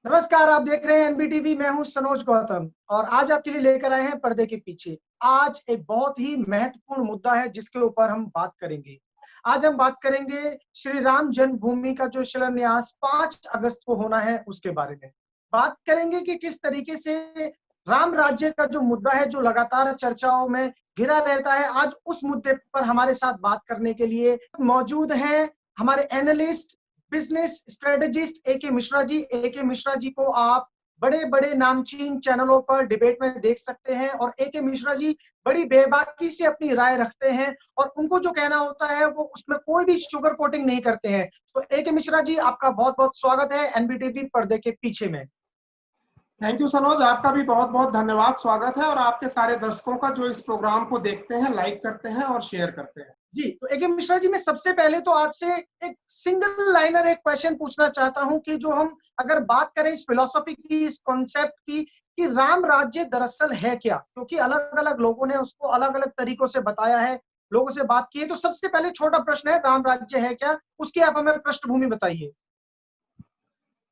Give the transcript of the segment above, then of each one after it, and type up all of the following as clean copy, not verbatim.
नमस्कार, आप देख रहे हैं एनबीटीवी। मैं हूं सनोज गौतम और आज आपके लिए लेकर आए हैं पर्दे के पीछे। आज एक बहुत ही महत्वपूर्ण मुद्दा है जिसके ऊपर हम बात करेंगे। आज हम बात करेंगे श्री राम जन्मभूमि का जो शिलान्यास 5 अगस्त को होना है उसके बारे में। बात करेंगे कि किस तरीके से राम राज्य का जो मुद्दा है जो लगातार चर्चाओं में घिरा रहता है। आज उस मुद्दे पर हमारे साथ बात करने के लिए मौजूद हैं हमारे एनालिस्ट, बिजनेस स्ट्रेटेजिस्ट एके मिश्रा जी। एके मिश्रा जी को आप बड़े बड़े नामचीन चैनलों पर डिबेट में देख सकते हैं और एके मिश्रा जी बड़ी बेबाकी से अपनी राय रखते हैं और उनको जो कहना होता है वो उसमें कोई भी शुगर कोटिंग नहीं करते हैं। तो एके मिश्रा जी, आपका बहुत बहुत स्वागत है एनबीटीवी पर्दे के पीछे में। थैंक यू सनोज, आपका भी बहुत बहुत धन्यवाद, स्वागत है। और आपके सारे दर्शकों का जो इस प्रोग्राम को देखते हैं, लाइक करते हैं और शेयर करते हैं। जी, तो एके मिश्रा जी, मैं सबसे पहले तो आपसे एक सिंगल लाइनर एक क्वेश्चन पूछना चाहता हूं कि जो हम अगर बात करें इस फिलॉसफी की, इस कॉन्सेप्ट की कि राम राज्य दरअसल है क्या, क्योंकि अलग अलग लोगों ने उसको अलग अलग तरीकों से बताया है, लोगों से बात की है। तो सबसे पहले छोटा प्रश्न है, राम राज्य है क्या, उसकी आप हमें पृष्ठभूमि बताइए।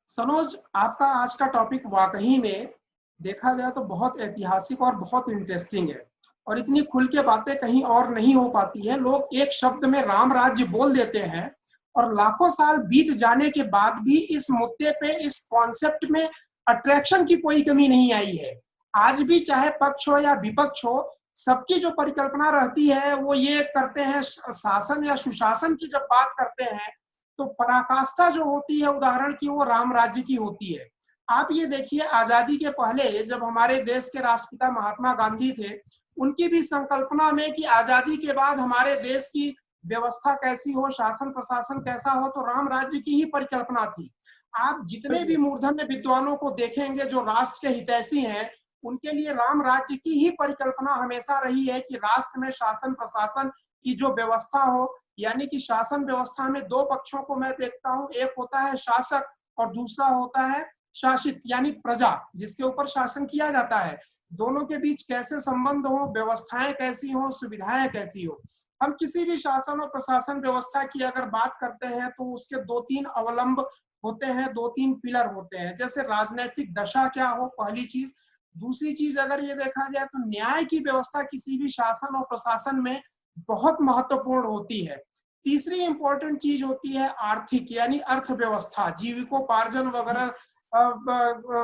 सनोज, आपका आज का टॉपिक वाकई में देखा जाए तो बहुत ऐतिहासिक और बहुत इंटरेस्टिंग है और इतनी खुल के बातें कहीं और नहीं हो पाती है। लोग एक शब्द में राम राज्य बोल देते हैं और लाखों साल बीत जाने के बाद भी इस मुद्दे पे, इस कॉन्सेप्ट में अट्रैक्शन की कोई कमी नहीं आई है। आज भी चाहे पक्ष हो या विपक्ष हो, सबकी जो परिकल्पना रहती है वो ये करते हैं, शासन या सुशासन की जब बात करते हैं तो पराकाष्ठा जो होती है उदाहरण की, वो राम राज्य की होती है। आप ये देखिए, आजादी के पहले जब हमारे देश के राष्ट्रपिता महात्मा गांधी थे, उनकी भी संकल्पना में कि आजादी के बाद हमारे देश की व्यवस्था कैसी हो, शासन प्रशासन कैसा हो, तो राम राज्य की ही परिकल्पना थी। आप जितने भी मूर्धन्य विद्वानों को देखेंगे जो राष्ट्र के हितैषी हैं, उनके लिए राम राज्य की ही परिकल्पना हमेशा रही है कि राष्ट्र में शासन प्रशासन की जो व्यवस्था हो, यानी कि शासन व्यवस्था में दो पक्षों को मैं देखता हूं, एक होता है शासक और दूसरा होता है शासित, यानी प्रजा जिसके ऊपर शासन किया जाता है। दोनों के बीच कैसे संबंध हो, व्यवस्थाएं कैसी हो, सुविधाएं कैसी हो। हम किसी भी शासन और प्रशासन व्यवस्था की अगर बात करते हैं तो उसके दो तीन अवलंब होते हैं, दो तीन पिलर होते हैं। जैसे राजनीतिक दशा क्या हो, पहली चीज। दूसरी चीज अगर ये देखा जाए तो न्याय की व्यवस्था किसी भी शासन और प्रशासन में बहुत महत्वपूर्ण होती है। तीसरी इंपॉर्टेंट चीज होती है आर्थिक, यानी अर्थव्यवस्था, जीविकोपार्जन वगैरह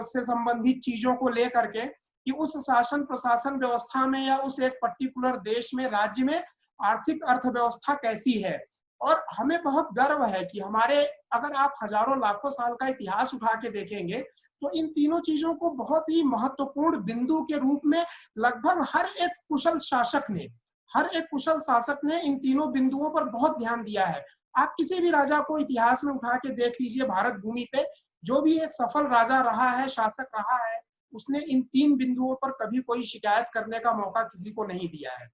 से संबंधित चीजों को लेकर के, कि उस शासन प्रशासन व्यवस्था में या उस एक पर्टिकुलर देश में, राज्य में आर्थिक अर्थव्यवस्था कैसी है। और हमें बहुत गर्व है कि हमारे, अगर आप हजारों लाखों साल का इतिहास उठा के देखेंगे तो इन तीनों चीजों को बहुत ही महत्वपूर्ण बिंदु के रूप में लगभग हर एक कुशल शासक ने इन तीनों बिंदुओं पर बहुत ध्यान दिया है। आप किसी भी राजा को इतिहास में उठा के देख लीजिए, भारत भूमि पे जो भी एक सफल राजा रहा है, शासक रहा है, उसने इन तीन बिंदुओं पर कभी कोई शिकायत करने का मौका किसी को नहीं दिया है।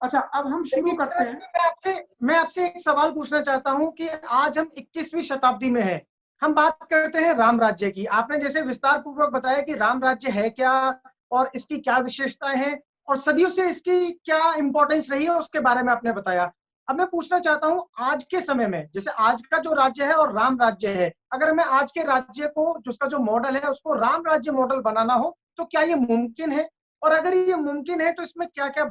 अच्छा, अब हम शुरू करते हैं। मैं आपसे एक सवाल पूछना चाहता हूं कि आज हम 21वीं शताब्दी में हैं, हम बात करते हैं राम राज्य की। आपने जैसे विस्तार पूर्वक बताया कि राम राज्य है क्या और इसकी क्या विशेषताएं हैं और सदियों से इसकी क्या इंपॉर्टेंस रही है उसके बारे में आपने बताया। अब मैं पूछना चाहता हूं आज के समय में, जैसे आज का जो राज्य है और राम राज्य है, अगर मैं आज के राज्य को, जिसका जो मॉडल है उसको राम राज्य मॉडल बनाना हो तो क्या ये मुमकिन है? और अगर ये मुमकिन है तो इसमें क्या क्या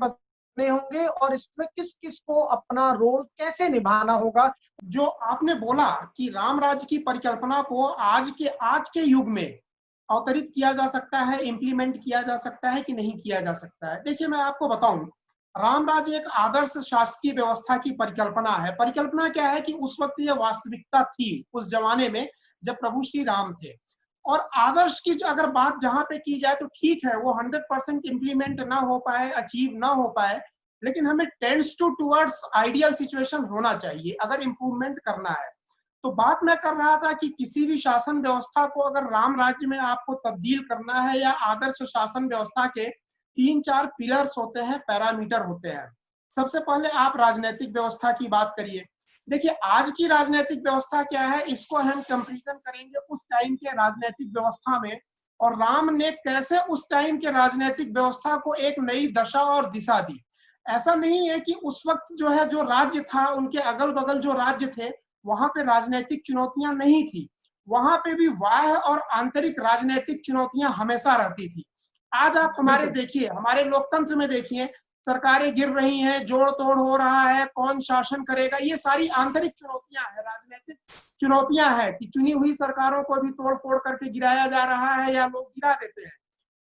होंगे और इसमें किस किस को अपना रोल कैसे निभाना होगा? जो आपने बोला कि राम राज्य की परिकल्पना को आज के युग में अवतरित किया जा सकता है, इंप्लीमेंट किया जा सकता है कि नहीं किया जा सकता है। देखिए, मैं आपको बताऊं, राम राज्य एक आदर्श शासकीय व्यवस्था की परिकल्पना है। परिकल्पना क्या है कि उस वक्त यह वास्तविकता थी, उस जमाने में जब प्रभु श्री राम थे। और आदर्श की अगर बात जहां पे की जाए तो ठीक है, वो 100% इंप्लीमेंट ना हो पाए, अचीव ना हो पाए, लेकिन हमें टेंड्स टूवर्ड्स आइडियल सिचुएशन होना चाहिए अगर इंप्रूवमेंट करना है। तो बात मैं कर रहा था कि किसी भी शासन व्यवस्था को अगर राम राज्य में आपको तब्दील करना है, या आदर्श शासन व्यवस्था के तीन चार पिलर्स होते हैं, पैरामीटर होते हैं। सबसे पहले आप राजनीतिक व्यवस्था की बात करिए। देखिए, आज की राजनीतिक व्यवस्था क्या है, इसको हम कंपैरिजन करेंगे उस टाइम के राजनीतिक व्यवस्था में, और राम ने कैसे उस टाइम के राजनीतिक व्यवस्था को एक नई दशा और दिशा दी। ऐसा नहीं है कि उस वक्त जो है, जो राज्य था, उनके अगल बगल जो राज्य थे, वहां पे राजनीतिक चुनौतियां नहीं थी। वहां पे भी बाह्य और आंतरिक राजनीतिक चुनौतियां हमेशा रहती थी। आज आप हमारे देखिए, हमारे लोकतंत्र में देखिए, सरकारें गिर रही हैं, जोड़ तोड़ हो रहा है, कौन शासन करेगा, ये सारी आंतरिक चुनौतियां हैं, राजनीतिक चुनौतियां हैं कि चुनी हुई सरकारों को भी तोड़ फोड़ करके गिराया जा रहा है या लोग गिरा देते हैं।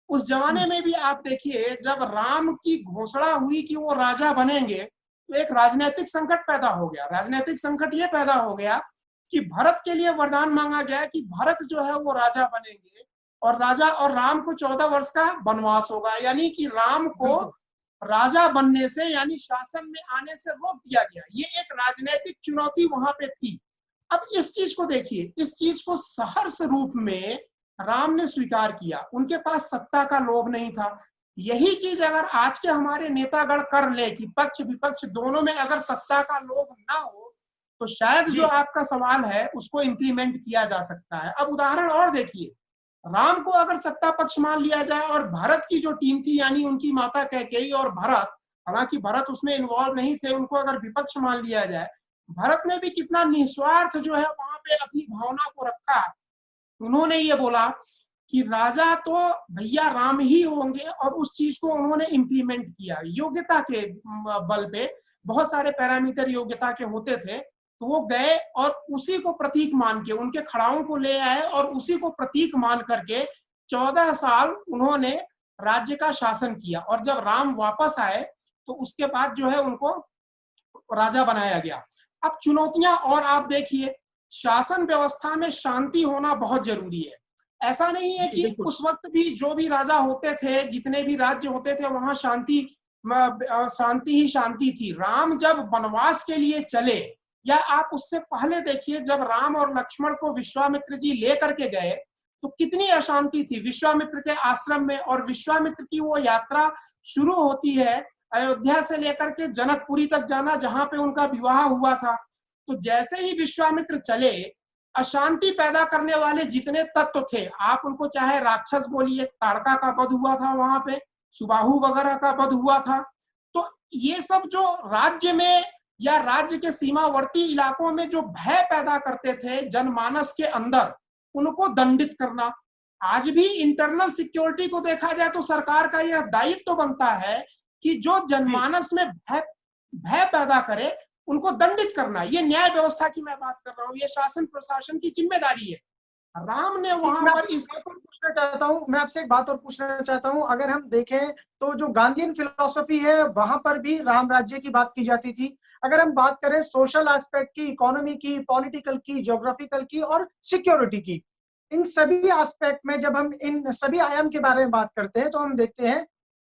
उस जमाने में भी आप देखिए, जब राम की घोषणा हुई कि वो राजा बनेंगे, तो एक राजनीतिक संकट पैदा हो गया। राजनीतिक संकट ये पैदा हो गया कि भरत के लिए वरदान मांगा गया कि भरत जो है वो राजा बनेंगे, और राजा और राम को 14 वर्ष का वनवास होगा, यानी कि राम को राजा बनने से यानी शासन में आने से रोक दिया गया। ये एक राजनीतिक चुनौती वहां पे थी। अब इस चीज को देखिए, इस चीज को सहर्ष रूप में राम ने स्वीकार किया। उनके पास सत्ता का लोभ नहीं था। यही चीज अगर आज के हमारे नेतागण कर ले कि पक्ष विपक्ष दोनों में अगर सत्ता का लोभ ना हो, तो शायद जो आपका सवाल है उसको इंप्लीमेंट किया जा सकता है। अब उदाहरण और देखिए, राम को अगर सत्ता पक्ष मान लिया जाए और भरत की जो टीम थी यानी उनकी माता कैकेयी और भरत, हालांकि भरत उसमें इन्वॉल्व नहीं थे, उनको अगर विपक्ष मान लिया जाए, भरत ने भी कितना निस्वार्थ जो है वहां पे अपनी भावना को रखा। उन्होंने ये बोला कि राजा तो भैया राम ही होंगे, और उस चीज को उन्होंने इंप्लीमेंट किया। योग्यता के बल पे बहुत सारे पैरामीटर योग्यता के होते थे, तो वो गए और उसी को प्रतीक मान के उनके खड़ाओं को ले आए और उसी को प्रतीक मान करके 14 साल उन्होंने राज्य का शासन किया। और जब राम वापस आए तो उसके बाद जो है उनको राजा बनाया गया। अब चुनौतियां और आप देखिए, शासन व्यवस्था में शांति होना बहुत जरूरी है। ऐसा नहीं है कि उस वक्त भी जो भी राजा होते थे, जितने भी राज्य होते थे, वहां शांति ही शांति थी। राम जब वनवास के लिए चले, या आप उससे पहले देखिए, जब राम और लक्ष्मण को विश्वामित्र जी लेकर के गए तो कितनी अशांति थी विश्वामित्र के आश्रम में। और विश्वामित्र की वो यात्रा शुरू होती है अयोध्या से लेकर के जनकपुरी तक जाना, जहां पे उनका विवाह हुआ था। तो जैसे ही विश्वामित्र चले, अशांति पैदा करने वाले जितने तत्व थे, आप उनको चाहे राक्षस बोलिए, ताड़का का वध हुआ था वहां पे, सुबाहु वगैरह का वध हुआ था। तो ये सब जो राज्य में या राज्य के सीमावर्ती इलाकों में जो भय पैदा करते थे जनमानस के अंदर, उनको दंडित करना। आज भी इंटरनल सिक्योरिटी को देखा जाए तो सरकार का यह दायित्व तो बनता है कि जो जनमानस में भय पैदा करे उनको दंडित करना। ये न्याय व्यवस्था की मैं बात कर रहा हूँ, ये शासन प्रशासन की जिम्मेदारी है। राम ने वहां पर पूछना चाहता हूँ, मैं आपसे एक बात और पूछना चाहता हूँ। अगर हम देखें तो जो गांधीयन फिलोसफी है वहां पर भी राम राज्य की बात की जाती थी। अगर हम बात करें सोशल एस्पेक्ट की, इकोनॉमी की, पॉलिटिकल की, ज्योग्राफिकल की और सिक्योरिटी की, इन सभी एस्पेक्ट में जब हम इन सभी आयाम के बारे में बात करते हैं तो हम देखते हैं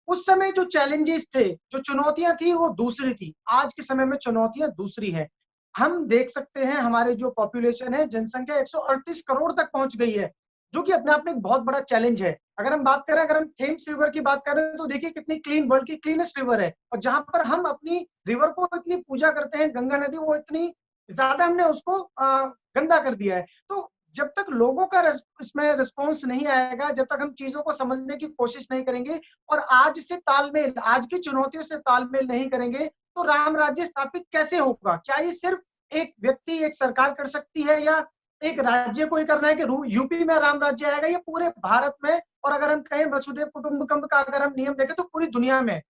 उस समय जो चैलेंजेस थे, जो चुनौतियां थी, वो दूसरी थी। आज के समय में चुनौतियां दूसरी है। हम देख सकते हैं हमारे जो पॉपुलेशन है, जनसंख्या 138 करोड़ तक पहुंच गई है, जो कि अपने आप में एक बहुत बड़ा चैलेंज है। अगर हम बात करें, अगर हम थेम्स रिवर की बात करें तो देखिए कितनी क्लीन, वर्ल्ड की क्लीनेस्ट रिवर है। और जहां पर हम अपनी रिवर को इतनी पूजा करते हैं, गंगा नदी, वो इतनी ज्यादा हमने उसको गंदा कर दिया है। तो जब तक लोगों का इसमें रिस्पॉन्स नहीं आएगा, जब तक हम चीजों को समझने की कोशिश नहीं करेंगे और आज से तालमेल, आज की चुनौतियों से तालमेल नहीं करेंगे, तो राम राज्य स्थापित कैसे होगा? क्या ये सिर्फ एक व्यक्ति, एक सरकार कर सकती है, या एक राज्य को ही करना है कि यूपी में राम राज्य आएगा? ये पूरे भारत में, और अगर हम कहें वसुधैव कुटुंबकम का अगर हम नियम देखें तो पूरी दुनिया में।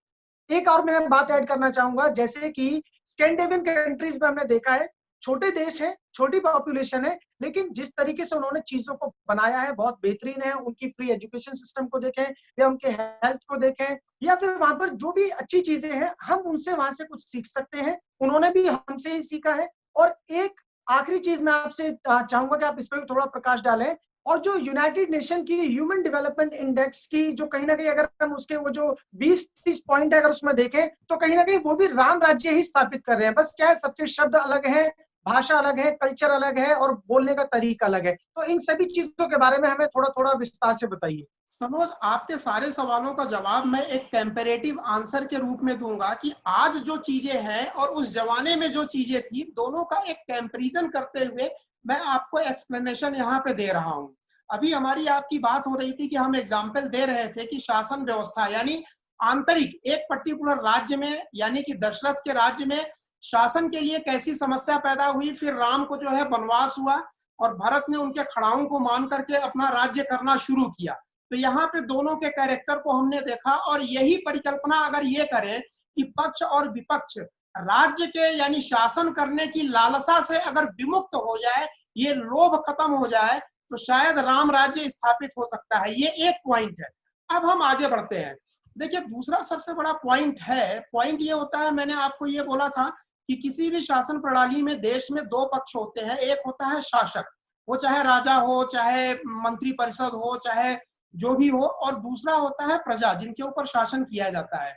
एक और मैं बात ऐड करना चाहूंगा, जैसे कि स्कैंडिनेवियन कंट्रीज में हमने देखा है, छोटे देश है, छोटी पॉपुलेशन है, लेकिन जिस तरीके से उन्होंने चीजों को बनाया है बहुत बेहतरीन है। उनकी फ्री एजुकेशन सिस्टम को देखें, या उनके हेल्थ को देखें, या फिर वहां पर जो भी अच्छी चीजें हैं, हम उनसे वहां से कुछ सीख सकते हैं। उन्होंने भी हमसे ही सीखा है। और एक आखिरी चीज मैं आपसे चाहूंगा कि आप इस पर थोड़ा प्रकाश डालें। और जो यूनाइटेड नेशन की ह्यूमन डेवलपमेंट इंडेक्स की जो कहीं ना कहीं अगर हम उसके वो जो 20-30 पॉइंट है अगर उसमें देखें, तो कहीं ना कहीं वो भी राम राज्य ही स्थापित कर रहे हैं। बस क्या है, सबके शब्द अलग हैं, भाषा अलग है, कल्चर अलग है, और बोलने का तरीका अलग है। तो इन सभी चीजों के बारे में हमें थोड़ा थोड़ा विस्तार से बताइए। सनोज, आपके सारे सवालों का जवाब मैं एक कंपैरेटिव आंसर के रूप में दूंगा कि आज जो चीजें हैं और उस जमाने में जो चीजें थी, दोनों का एक कंपैरिजन करते हुए मैं आपको एक्सप्लेनेशन यहाँ पे दे रहा हूँ। अभी हमारी आपकी बात हो रही थी कि हम एग्जाम्पल दे रहे थे कि शासन व्यवस्था यानी आंतरिक एक पर्टिकुलर राज्य में, यानी कि दशरथ के राज्य में शासन के लिए कैसी समस्या पैदा हुई, फिर राम को जो है वनवास हुआ, और भरत ने उनके खड़ाओं को मान करके अपना राज्य करना शुरू किया। तो यहाँ पे दोनों के कैरेक्टर को हमने देखा, और यही परिकल्पना अगर ये करें कि पक्ष और विपक्ष राज्य के यानी शासन करने की लालसा से अगर विमुक्त हो जाए, ये लोभ खत्म हो जाए, तो शायद राम राज्य स्थापित हो सकता है। ये एक पॉइंट है। अब हम आगे बढ़ते हैं। देखिए, दूसरा सबसे बड़ा पॉइंट ये होता है, मैंने आपको ये बोला था कि किसी भी शासन प्रणाली में देश में दो पक्ष होते हैं। एक होता है शासक, वो चाहे राजा हो, चाहे मंत्री परिषद हो, चाहे जो भी हो, और दूसरा होता है प्रजा, जिनके ऊपर शासन किया जाता है।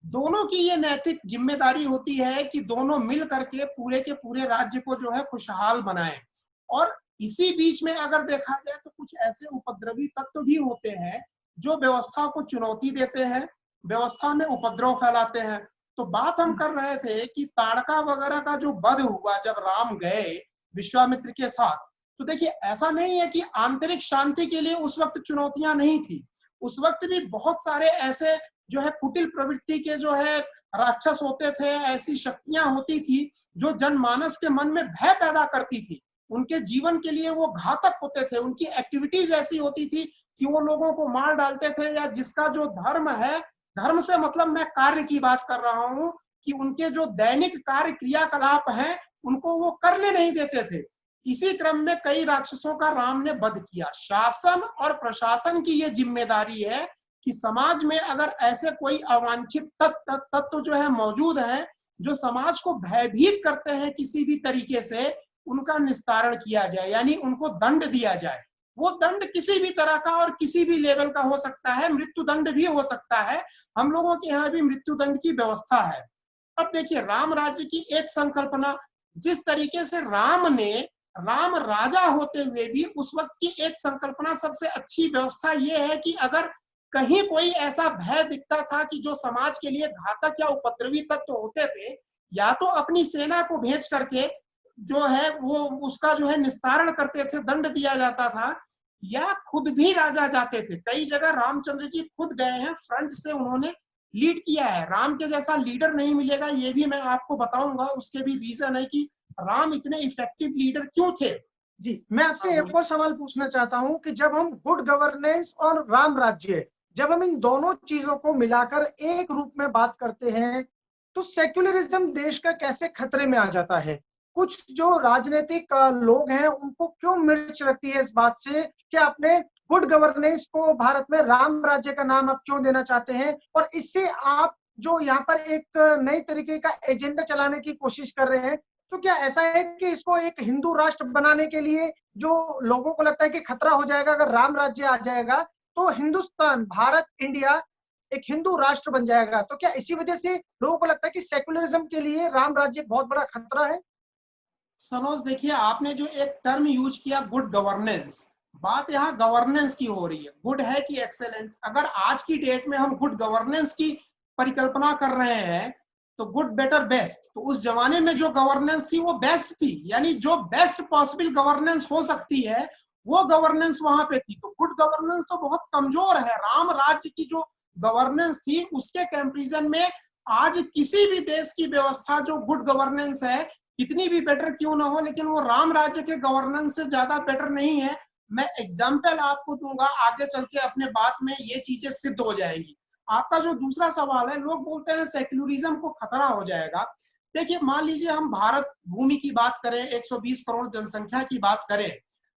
दोनों की ये नैतिक जिम्मेदारी होती है कि दोनों मिल करके पूरे के पूरे राज्य को जो है खुशहाल बनाएं। और इसी बीच में अगर देखा जाए तो कुछ ऐसे उपद्रवी तत्व भी होते हैं जो व्यवस्था को चुनौती देते हैं, व्यवस्था में उपद्रव फैलाते हैं। तो बात हम कर रहे थे कि ताड़का वगैरह का जो वध हुआ जब राम गए विश्वामित्र के साथ, तो देखिए ऐसा नहीं है कि आंतरिक शांति के लिए उस वक्त चुनौतियां नहीं थी। उस वक्त भी बहुत सारे ऐसे जो है कुटिल प्रवृत्ति के जो है राक्षस होते थे, ऐसी शक्तियां होती थी जो जनमानस के मन में भय पैदा करती थी। उनके जीवन के लिए वो घातक होते थे। उनकी एक्टिविटीज ऐसी होती थी कि वो लोगों को मार डालते थे, या जिसका जो धर्म है, धर्म से मतलब मैं कार्य की बात कर रहा हूं, कि उनके जो दैनिक कार्य क्रियाकलाप हैं उनको वो करने नहीं देते थे। इसी क्रम में कई राक्षसों का राम ने वध किया। शासन और प्रशासन की ये जिम्मेदारी है कि समाज में अगर ऐसे कोई अवांछित तत्व जो है मौजूद है, जो समाज को भयभीत करते हैं किसी भी तरीके से, उनका निस्तारण किया जाए, यानी उनको दंड दिया जाए। वो दंड किसी भी तरह का और किसी भी लेवल का हो सकता है, मृत्यु दंड भी हो सकता है। हम लोगों के यहाँ भी मृत्यु दंड की व्यवस्था है। अब देखिए, राम राज्य की एक संकल्पना, जिस तरीके से राम राजा होते हुए भी उस वक्त की एक संकल्पना, सबसे अच्छी व्यवस्था ये है कि अगर कहीं कोई ऐसा भय दिखता था कि जो समाज के लिए घातक या उपद्रवी तत्व होते थे, या तो अपनी सेना को भेज करके जो है वो उसका जो है निस्तारण करते थे, दंड दिया जाता था, या खुद भी राजा जाते थे। कई जगह रामचंद्र जी खुद गए हैं, फ्रंट से उन्होंने लीड किया है। राम के जैसा लीडर नहीं मिलेगा, ये भी मैं आपको बताऊंगा। उसके भी रीजन है कि राम इतने इफेक्टिव लीडर क्यों थे। जी, मैं आपसे एक और सवाल पूछना चाहता हूं कि जब हम गुड गवर्नेंस और राम राज्य, जब हम इन दोनों चीजों को मिलाकर एक रूप में बात करते हैं, तो सेक्युलरिज्म देश का कैसे खतरे में आ जाता है? कुछ जो राजनीतिक लोग हैं उनको क्यों मिर्च रखती है इस बात से कि आपने गुड गवर्नेंस को भारत में राम राज्य का नाम आप क्यों देना चाहते हैं, और इससे आप जो यहाँ पर एक नई तरीके का एजेंडा चलाने की कोशिश कर रहे हैं, तो क्या ऐसा है कि इसको एक हिंदू राष्ट्र बनाने के लिए जो लोगों को लगता है कि खतरा हो जाएगा अगर राम राज्य आ जाएगा, तो हिंदुस्तान, भारत, इंडिया एक हिंदू राष्ट्र बन जाएगा? तो क्या इसी वजह से लोगों को लगता है कि सेक्युलरिज्म के लिए राम राज्य बहुत बड़ा खतरा है? सनोज, देखिए आपने जो एक टर्म यूज किया गुड गवर्नेंस, बात यहाँ गवर्नेंस की हो रही है। गुड है कि एक्सेलेंट? अगर आज की डेट में हम गुड गवर्नेंस की परिकल्पना कर रहे हैं तो गुड, बेटर, बेस्ट, तो उस जमाने में जो गवर्नेंस थी वो बेस्ट थी, यानी जो बेस्ट पॉसिबल गवर्नेंस हो सकती है वो गवर्नेंस वहां पे थी। तो गुड गवर्नेंस तो बहुत कमजोर है। राम राज्य की जो गवर्नेंस थी उसके कंपैरिजन में आज किसी भी देश की व्यवस्था जो गुड गवर्नेंस है, कितनी भी बेटर क्यों ना हो, लेकिन वो राम राज्य के गवर्नेंस से ज्यादा बेटर नहीं है। मैं एग्जाम्पल आपको दूंगा, आगे चल के अपने बात में ये चीजें सिद्ध हो जाएंगी। आपका जो दूसरा सवाल है, लोग बोलते हैं सेक्युलरिज्म को खतरा हो जाएगा। देखिए, मान लीजिए हम भारत भूमि की बात करें, 120 करोड़ जनसंख्या की बात करें,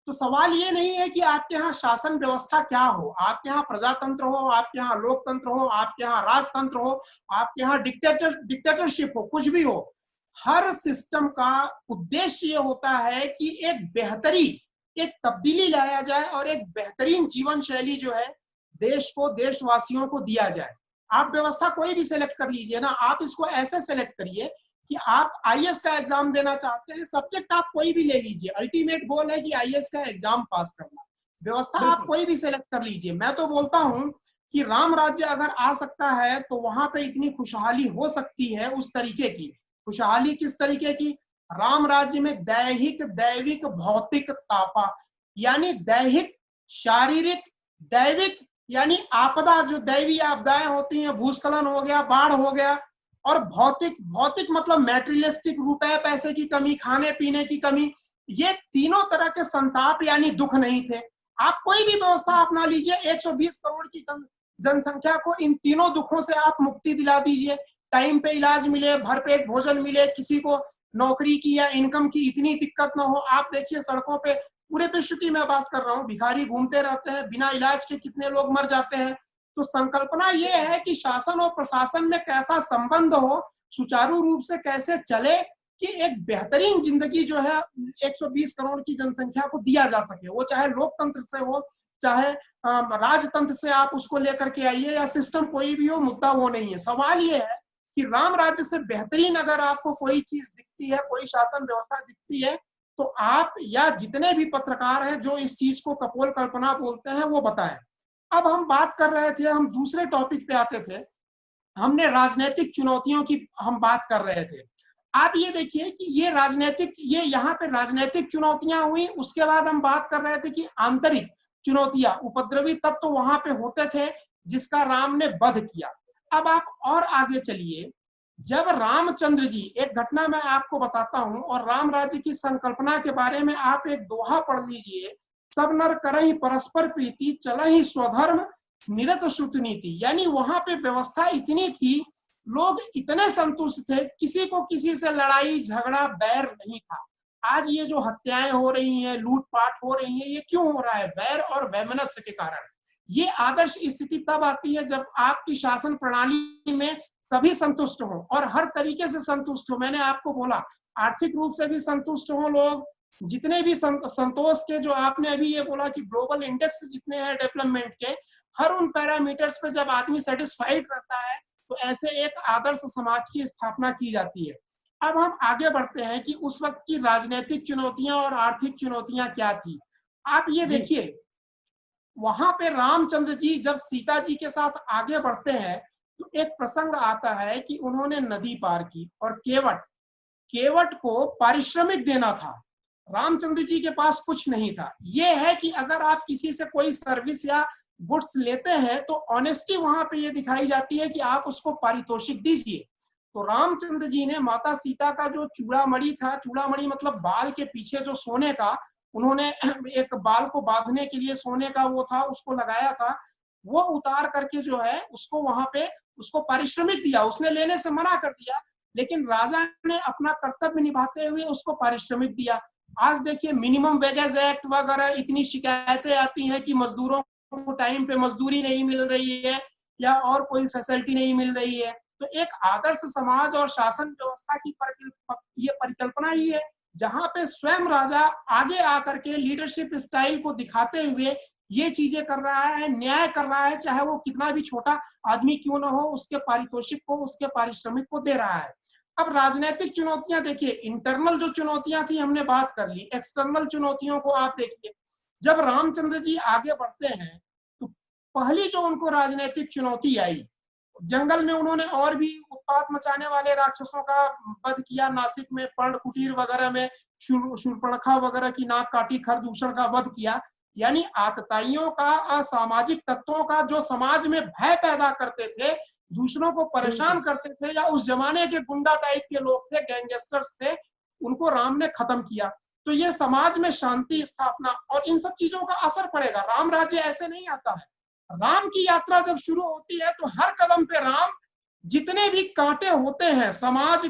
तो सवाल ये नहीं है कि आपके यहाँ शासन व्यवस्था क्या हो, आपके यहाँ प्रजातंत्र हो, आपके यहाँ लोकतंत्र हो, आपके यहाँ राजतंत्र हो, आपके यहाँ डिक्टेटरशिप हो, कुछ भी हो। हर सिस्टम का उद्देश्य ये होता है कि एक तब्दीली लाया जाए और एक बेहतरीन जीवन शैली जो है देश को, देशवासियों को दिया जाए। आप व्यवस्था कोई भी सिलेक्ट कर लीजिए ना, आप इसको ऐसे सिलेक्ट करिए कि आप आईएएस का एग्जाम देना चाहते हैं, सब्जेक्ट आप कोई भी ले लीजिए, अल्टीमेट गोल है कि आईएएस का एग्जाम पास करना। व्यवस्था आप कोई भी सिलेक्ट कर लीजिए। मैं तो बोलता हूं कि राम राज्य अगर आ सकता है तो वहां पे इतनी खुशहाली हो सकती है, उस तरीके की खुशहाली। किस तरीके की? राम राज्य में दैहिक, दैविक, भौतिक तापा, यानी दैहिक, शारीरिक, दैविक, यानी आपदा, जो दैवीय आपदाएं होती हैं, भूस्खलन हो गया, बाढ़ हो गया, और भौतिक, भौतिक मतलब मैटेरियलिस्टिक, रुपए पैसे की कमी, खाने पीने की कमी, ये तीनों तरह के संताप यानी दुख नहीं थे। आप कोई भी व्यवस्था अपना लीजिए, 120 करोड़ की जनसंख्या को इन तीनों दुखों से आप मुक्ति दिला दीजिए। टाइम पे इलाज मिले, भरपेट भोजन मिले, किसी को नौकरी की या इनकम की इतनी दिक्कत ना हो। आप देखिए सड़कों पे, पूरे विश्व की मैं बात कर रहा हूँ, भिखारी घूमते रहते हैं, बिना इलाज के कितने लोग मर जाते हैं। तो संकल्पना ये है कि शासन और प्रशासन में कैसा संबंध हो, सुचारू रूप से कैसे चले कि एक बेहतरीन जिंदगी जो है 120 करोड़ की जनसंख्या को दिया जा सके। वो चाहे लोकतंत्र से हो, चाहे राजतंत्र से आप उसको लेकर के आइए, या सिस्टम कोई भी हो, मुद्दा वो नहीं है। सवाल ये है कि राम राज्य से बेहतरीन अगर आपको कोई चीज दिखती है, कोई शासन व्यवस्था दिखती है, तो आप या जितने भी पत्रकार हैं जो इस चीज को कपोल कल्पना बोलते हैं वो बताएं। अब हम बात कर रहे थे, हम दूसरे टॉपिक पे आते थे, हमने राजनीतिक चुनौतियों की हम बात कर रहे थे। आप ये देखिए कि ये राजनीतिक, ये यहाँ पे राजनीतिक चुनौतियां हुई, उसके बाद हम बात कर रहे थे कि आंतरिक चुनौतियां, उपद्रवी तत्व तो वहां पे होते थे जिसका राम ने वध किया। अब आप और आगे चलिए, जब रामचंद्र जी, एक घटना मैं आपको बताता हूं, और राम राज्य की संकल्पना के बारे में आप एक दोहा पढ़ लीजिए, सब नर करहि परस्पर प्रीति, चलहि स्वधर्म निरत श्रुत नीति। यानी वहां पे व्यवस्था इतनी थी, लोग इतने संतुष्ट थे, किसी को किसी से लड़ाई झगड़ा बैर नहीं था। आज ये जो हत्याएं हो रही हैं, लूटपाट हो रही है, ये क्यों हो रहा है? बैर और वैमनस्य के कारण। ये आदर्श स्थिति तब आती है जब आपकी शासन प्रणाली में सभी संतुष्ट हो और हर तरीके से संतुष्ट हो। मैंने आपको बोला, आर्थिक रूप से भी संतुष्ट हो लोग, जितने भी संतोष के, जो आपने अभी ये बोला कि ग्लोबल इंडेक्स जितने हैं डेवलपमेंट के, हर उन पैरामीटर्स पे जब आदमी सेटिस्फाइड रहता है, तो ऐसे एक आदर्श समाज की स्थापना की जाती है। अब हम आगे बढ़ते हैं कि उस वक्त की राजनीतिक चुनौतियां और आर्थिक चुनौतियां क्या थी। आप ये देखिए, वहां पे रामचंद्र जी जब सीता जी के साथ आगे बढ़ते हैं, तो एक प्रसंग आता है कि उन्होंने नदी पार की और केवट को पारिश्रमिक देना था। रामचंद्र जी के पास कुछ नहीं था। ये है कि अगर आप किसी से कोई सर्विस या गुड्स लेते हैं, तो ऑनेस्टी वहां पे ये दिखाई जाती है कि आप उसको पारितोषिक दीजिए। तो रामचंद्र जी ने माता सीता का जो चूड़ामणि था, चूड़ामणि मतलब बाल के पीछे जो सोने का, उन्होंने एक बाल को बांधने के लिए सोने का वो था, उसको लगाया था, वो उतार करके जो है उसको वहां पे उसको पारिश्रमिक दिया। उसने लेने से मना कर दिया, लेकिन राजा ने अपना कर्तव्य निभाते हुए उसको पारिश्रमिक दिया। आज देखिए मिनिमम वेजेस एक्ट वगैरह, इतनी शिकायतें आती हैं कि मजदूरों को टाइम पे मजदूरी नहीं मिल रही है या और कोई फैसिलिटी नहीं मिल रही है। तो एक आदर्श समाज और शासन व्यवस्था की ये परिकल्पना ही है, जहां पे स्वयं राजा आगे आकर के लीडरशिप स्टाइल को दिखाते हुए ये चीजें कर रहा है, न्याय कर रहा है, चाहे वो कितना भी छोटा आदमी क्यों ना हो, उसके पारितोषिक को, उसके पारिश्रमिक को दे रहा है। अब राजनीतिक चुनौतियां देखिए, इंटरनल जो चुनौतियां थी हमने बात कर ली, एक्सटर्नल चुनौतियों को आप देखिए। जब रामचंद्र जी आगे बढ़ते हैं, तो पहली जो उनको राजनीतिक चुनौती आई, जंगल में उन्होंने और भी उत्पात मचाने वाले राक्षसों का वध किया। नासिक में पर्ण कुटीर वगैरह में शूर्पणखा वगैरह की नाक काटी, खरदूषण का वध किया। यानी आतताइयों का, असामाजिक तत्वों का, जो समाज में भय पैदा करते थे, दूसरों को परेशान करते थे, या उस जमाने के गुंडा टाइप के लोग थे, गैंगस्टर्स थे, उनको राम ने खत्म किया। तो ये समाज में शांति स्थापना और इन सब चीजों का असर पड़ेगा। राम राज्य ऐसे नहीं आता है। राम की यात्रा जब शुरू होती है, तो हर कदम पे राम जितने भी कांटे होते हैं समाज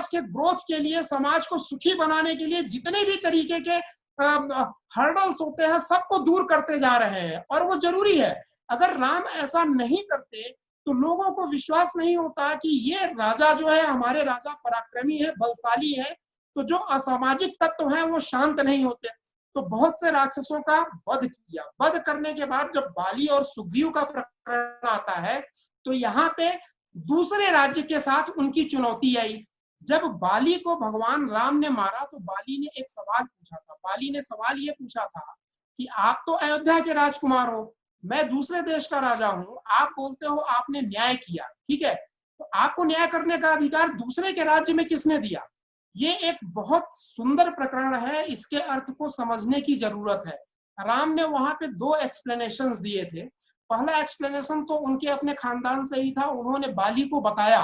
के ग्रोथ के लिए, समाज को सुखी बनाने के लिए, जितने भी तरीके के हर्डल्स होते हैं, सबको दूर करते जा रहे हैं, और वो जरूरी है। अगर राम ऐसा नहीं करते, तो लोगों को विश्वास नहीं होता कि ये राजा जो है, हमारे राजा पराक्रमी है, बलशाली है। तो जो असामाजिक तत्व हैं वो शांत नहीं होते। तो बहुत से राक्षसों का वध किया। वध करने के बाद जब बाली और सुग्रीव का प्रकरण आता है, तो यहाँ पे दूसरे राज्य के साथ उनकी चुनौती आई। जब बाली को भगवान राम ने मारा, तो बाली ने एक सवाल पूछा था। बाली ने सवाल ये पूछा था कि आप तो अयोध्या के राजकुमार हो, मैं दूसरे देश का राजा हूं, आप बोलते हो आपने न्याय किया, ठीक है, तो आपको न्याय करने का अधिकार दूसरे के राज्य में किसने दिया? ये एक बहुत सुंदर प्रकरण है, इसके अर्थ को समझने की जरूरत है। राम ने वहां पे दो एक्सप्लेनेशंस दिए थे। पहला एक्सप्लेनेशन तो उनके अपने खानदान से ही था। उन्होंने बाली को बताया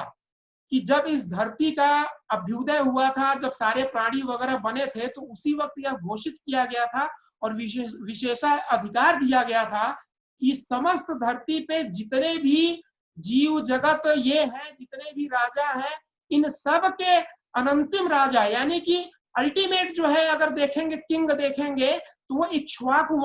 कि जब इस धरती का अभ्युदय हुआ था, जब सारे प्राणी वगैरह बने थे, तो उसी वक्त यह घोषित किया गया था और विशेषाधिकार दिया गया था कि समस्त धरती पे जितने भी जीव जगत ये हैं, जितने भी राजा हैं, इन सब के अनंतिम राजा, यानी कि अल्टीमेट जो है, अगर देखेंगे किंग देखेंगे, तो वो इक्ष्वाकु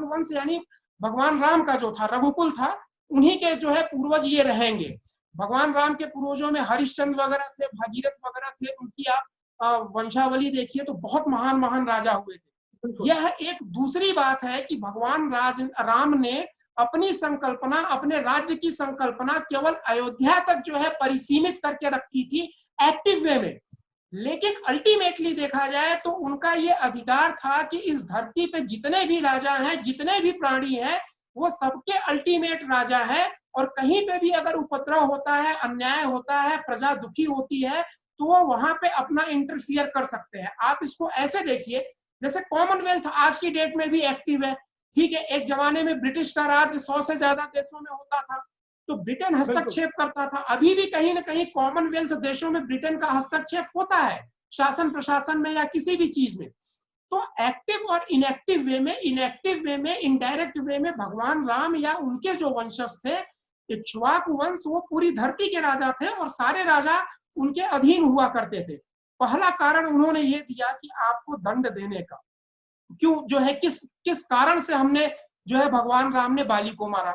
वंश यानी भगवान राम का जो था, रघुकुल था, उन्हीं के जो है पूर्वज ये रहेंगे। भगवान राम के पूर्वजों में हरिश्चंद्र वगैरह थे, भागीरथ वगैरह थे, उनकी आप वंशावली देखिए तो बहुत महान महान राजा हुए थे। यह एक दूसरी बात है कि भगवान राम ने अपनी संकल्पना, अपने राज्य की संकल्पना केवल अयोध्या तक जो है परिसीमित करके रखी थी एक्टिव वे में, लेकिन अल्टीमेटली देखा जाए तो उनका ये अधिकार था कि इस धरती पे जितने भी राजा हैं, जितने भी प्राणी हैं, वो सबके अल्टीमेट राजा है, और कहीं पे भी अगर उपद्रव होता है, अन्याय होता है, प्रजा दुखी होती है, तो वो वहां पे अपना इंटरफियर कर सकते हैं। आप इसको ऐसे देखिए, जैसे कॉमनवेल्थ आज की डेट में भी एक्टिव है, ठीक है। एक जमाने में ब्रिटिश का राज 100 से ज्यादा देशों में होता था, तो ब्रिटेन हस्तक्षेप करता था। अभी भी कहीं ना कहीं कॉमनवेल्थ देशों में ब्रिटेन का हस्तक्षेप होता है, शासन प्रशासन में या किसी भी चीज में। तो एक्टिव और इनएक्टिव वे में, इनडायरेक्ट वे में भगवान राम या उनके जो वंशज थे, इक्ष्वाकु वंश, वो पूरी धरती के राजा थे और सारे राजा उनके अधीन हुआ करते थे। पहला कारण उन्होंने ये दिया कि आपको दंड देने का, क्यों जो है, किस कारण से हमने जो है भगवान राम ने बाली को मारा।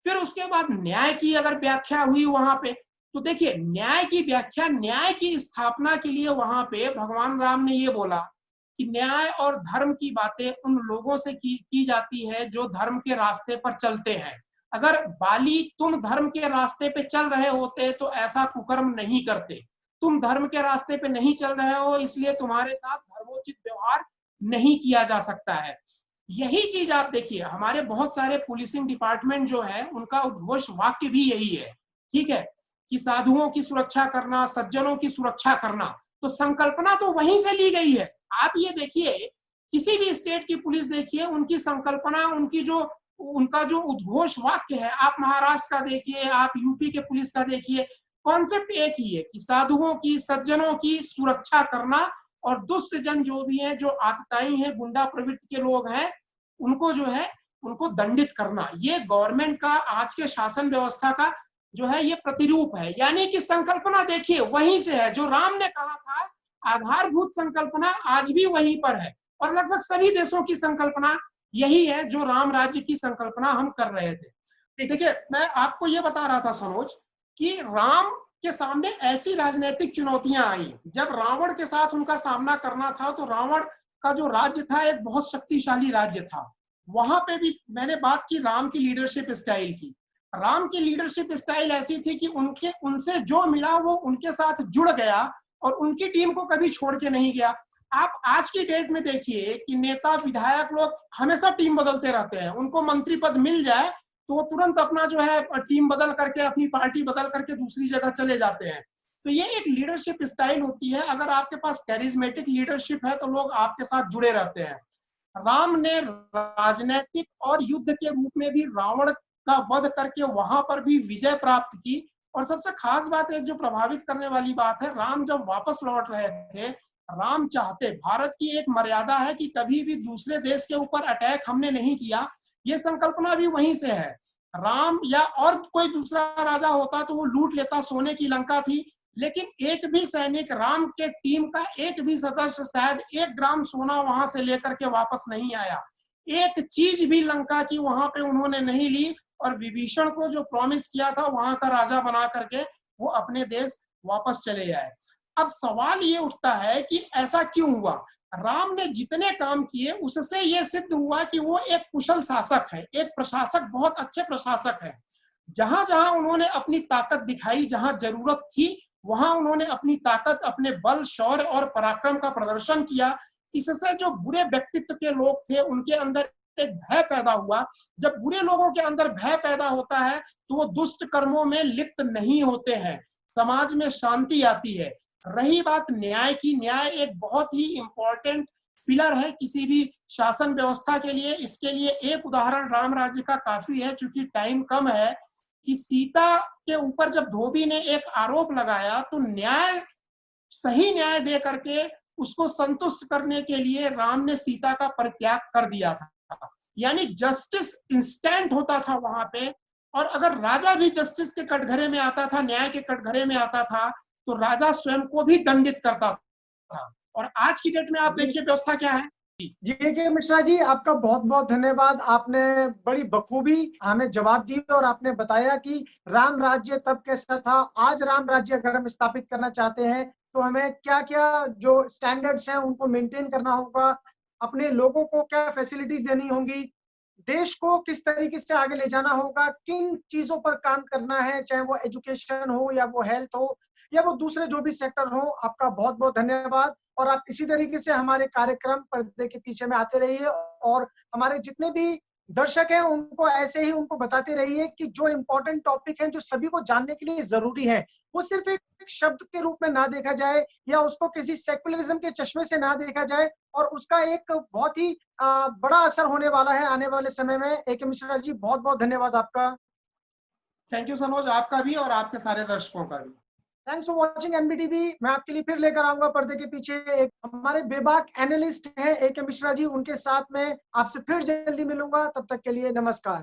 फिर उसके बाद न्याय की अगर व्याख्या हुई वहां पे, तो देखिए न्याय की व्याख्या, न्याय की स्थापना के लिए वहां पे भगवान राम ने ये बोला कि न्याय और धर्म की बातें उन लोगों से की जाती है जो धर्म के रास्ते पर चलते हैं। अगर बाली तुम धर्म के रास्ते पे चल रहे होते तो ऐसा कुकर्म नहीं करते। तुम धर्म के रास्ते पे नहीं चल रहे हो, इसलिए तुम्हारे साथ धर्मोचित व्यवहार नहीं किया जा सकता है। यही चीज आप देखिए, हमारे बहुत सारे पुलिसिंग डिपार्टमेंट जो है, उनका उद्घोष वाक्य भी यही है, ठीक है, कि साधुओं की सुरक्षा करना, सज्जनों की सुरक्षा करना। तो संकल्पना तो वहीं से ली गई है। आप ये देखिए, किसी भी स्टेट की पुलिस देखिए, उनकी संकल्पना, उनका जो उद्घोष वाक्य है, आप महाराष्ट्र का देखिए, आप यूपी के पुलिस का देखिए, कॉन्सेप्ट एक ही है कि साधुओं की, सज्जनों की सुरक्षा करना, और दुष्ट जन जो भी हैं, जो आतताई हैं, गुंडा प्रवृत्ति के लोग हैं, उनको जो है, उनको दंडित करना। ये गवर्नमेंट का, आज के शासन व्यवस्था का जो है ये प्रतिरूप है। यानी कि संकल्पना देखिए वहीं से है, जो राम ने कहा था, आधारभूत संकल्पना आज भी वहीं पर है, और लगभग सभी देशों की संकल्पना यही है जो राम राज्य की संकल्पना हम कर रहे थे। देखिए, मैं आपको ये बता रहा था सनोज, कि राम के सामने ऐसी राजनीतिक चुनौतियां आई। जब रावण के साथ उनका सामना करना था, तो रावण का जो राज्य था एक बहुत शक्तिशाली राज्य था। वहां पे भी मैंने बात की राम की लीडरशिप स्टाइल की। राम की लीडरशिप स्टाइल ऐसी थी कि उनसे जो मिला वो उनके साथ जुड़ गया और उनकी टीम को कभी छोड़ के नहीं गया। आप आज की डेट में देखिए कि नेता विधायक लोग हमेशा टीम बदलते रहते हैं। उनको मंत्री पद मिल जाए तो वो तुरंत अपना जो है टीम बदल करके, अपनी पार्टी बदल करके दूसरी जगह चले जाते हैं। तो ये एक लीडरशिप स्टाइल होती है। अगर आपके पास कैरिज्मेटिक लीडरशिप है तो लोग आपके साथ जुड़े रहते हैं। राम ने राजनीतिक और युद्ध के रूप में भी रावण का वध करके वहां पर भी विजय प्राप्त की। और सबसे खास बात है, जो प्रभावित करने वाली बात है, राम जब वापस लौट रहे थे, राम चाहते, भारत की एक मर्यादा है कि कभी भी दूसरे देश के ऊपर अटैक हमने नहीं किया, ये संकल्पना भी वहीं से है। राम या और कोई दूसरा राजा होता तो वो लूट लेता, सोने की लंका थी, लेकिन एक भी सैनिक, राम के टीम का एक भी सदस्य शायद 1 ग्राम सोना वहां से लेकर के वापस नहीं आया। एक चीज भी लंका की वहां पे उन्होंने नहीं ली, और विभीषण को जो प्रॉमिस किया था वहां का राजा बना करके वो अपने देश वापस चले जाए। अब सवाल ये उठता है कि ऐसा क्यों हुआ? राम ने जितने काम किए उससे ये सिद्ध हुआ कि वो एक कुशल शासक है, एक प्रशासक, बहुत अच्छे प्रशासक है। जहां जहां उन्होंने अपनी ताकत दिखाई, जहां जरूरत थी, वहां उन्होंने अपनी ताकत, अपने बल, शौर्य और पराक्रम का प्रदर्शन किया। इससे जो बुरे व्यक्तित्व के लोग थे उनके अंदर एक भय पैदा हुआ। जब बुरे लोगों के अंदर भय पैदा होता है तो वो दुष्ट कर्मों में लिप्त नहीं होते हैं, समाज में शांति आती है। रही बात न्याय की, न्याय एक बहुत ही इंपॉर्टेंट पिलर है किसी भी शासन व्यवस्था के लिए। इसके लिए एक उदाहरण राम राज्य का काफी है, चूंकि टाइम कम है, कि सीता के ऊपर जब धोबी ने एक आरोप लगाया तो सही न्याय दे करके उसको संतुष्ट करने के लिए राम ने सीता का परित्याग कर दिया था। यानी जस्टिस इंस्टेंट होता था वहां पे। और अगर राजा भी जस्टिस के कटघरे में आता था, न्याय के कटघरे में आता था, तो राजा स्वयं को भी दंडित करता था। और आज की डेट में आप देखिए व्यवस्था क्या है। जी के मिश्रा जी, आपका बहुत बहुत धन्यवाद। आपने बड़ी बखूबी हमें जवाब दी और आपने बताया कि राम राज्य तब कैसा था, आज राम राज्य अगर हम स्थापित करना चाहते हैं तो हमें क्या क्या जो स्टैंडर्ड्स हैं उनको मेंटेन करना होगा, अपने लोगों को क्या फैसिलिटीज देनी होंगी, देश को किस तरीके से आगे ले जाना होगा, किन चीजों पर काम करना है, चाहे वो एजुकेशन हो या वो हेल्थ हो या वो दूसरे जो भी सेक्टर हो। आपका बहुत बहुत धन्यवाद। और आप इसी तरीके से हमारे कार्यक्रम पर्दे के पीछे में आते रहिए और हमारे जितने भी दर्शक हैं उनको ऐसे ही उनको बताते रहिए कि जो इम्पोर्टेंट टॉपिक हैं जो सभी को जानने के लिए जरूरी है, वो सिर्फ एक शब्द के रूप में ना देखा जाए या उसको किसी सेकुलरिज्म के चश्मे से ना देखा जाए, और उसका एक बहुत ही बड़ा असर होने वाला है आने वाले समय में। AK मिश्रा जी, बहुत बहुत धन्यवाद आपका। थैंक यू सनोज, आपका भी और आपके सारे दर्शकों का भी। Thanks for watching NBTV। मैं आपके लिए फिर लेकर आऊंगा पर्दे के पीछे एक हमारे बेबाक एनालिस्ट हैं AK मिश्रा जी, उनके साथ में आपसे फिर जल्दी मिलूंगा। तब तक के लिए नमस्कार।